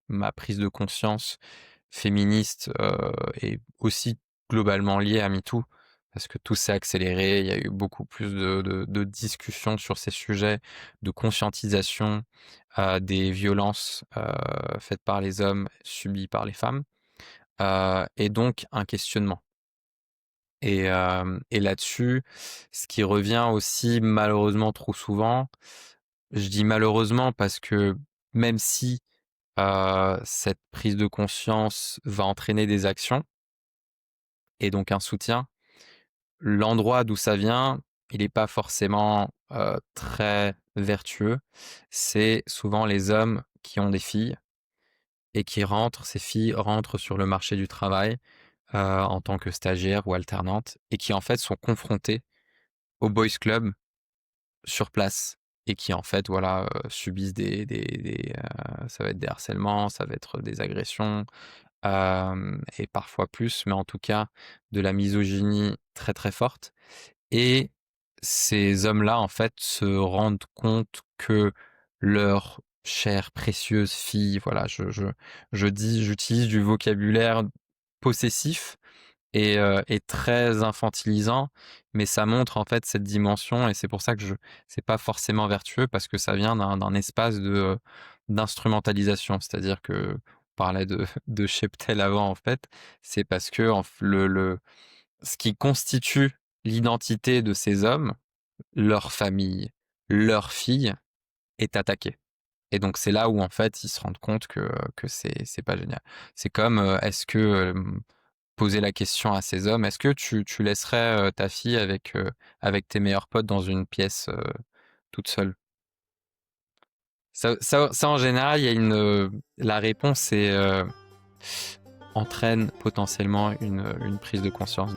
ma prise de conscience féministe, est aussi globalement liée à MeToo, parce que tout s'est accéléré. Il y a eu beaucoup plus de discussions sur ces sujets, de conscientisation, des violences, faites par les hommes, subies par les femmes, et donc un questionnement. Et là-dessus, ce qui revient aussi malheureusement trop souvent, je dis malheureusement parce que même si, cette prise de conscience va entraîner des actions et donc un soutien, l'endroit d'où ça vient, il est pas forcément, très vertueux. C'est souvent les hommes qui ont des filles et qui rentrent ces filles rentrent sur le marché du travail, en tant que stagiaires ou alternantes et qui en fait sont confrontées au boys club sur place et qui en fait voilà, subissent ça va être des harcèlements, ça va être des agressions, et parfois plus, mais en tout cas de la misogynie très, très forte. Et ces hommes-là, en fait, se rendent compte que leur chère, précieuse fille, voilà, j'utilise du vocabulaire possessif et très infantilisant, mais ça montre en fait cette dimension et c'est pour ça que c'est pas forcément vertueux parce que ça vient d'un espace d'instrumentalisation. C'est-à-dire que on parlait de cheptel avant en fait, c'est parce que ce qui constitue l'identité de ces hommes, leur famille, leur fille, est attaqué. Et donc c'est là où en fait ils se rendent compte que c'est pas génial. C'est comme est-ce que poser la question à ces hommes, est-ce que tu laisserais ta fille avec tes meilleurs potes dans une pièce toute seule? Ça en général, il y a la réponse entraîne potentiellement une prise de conscience.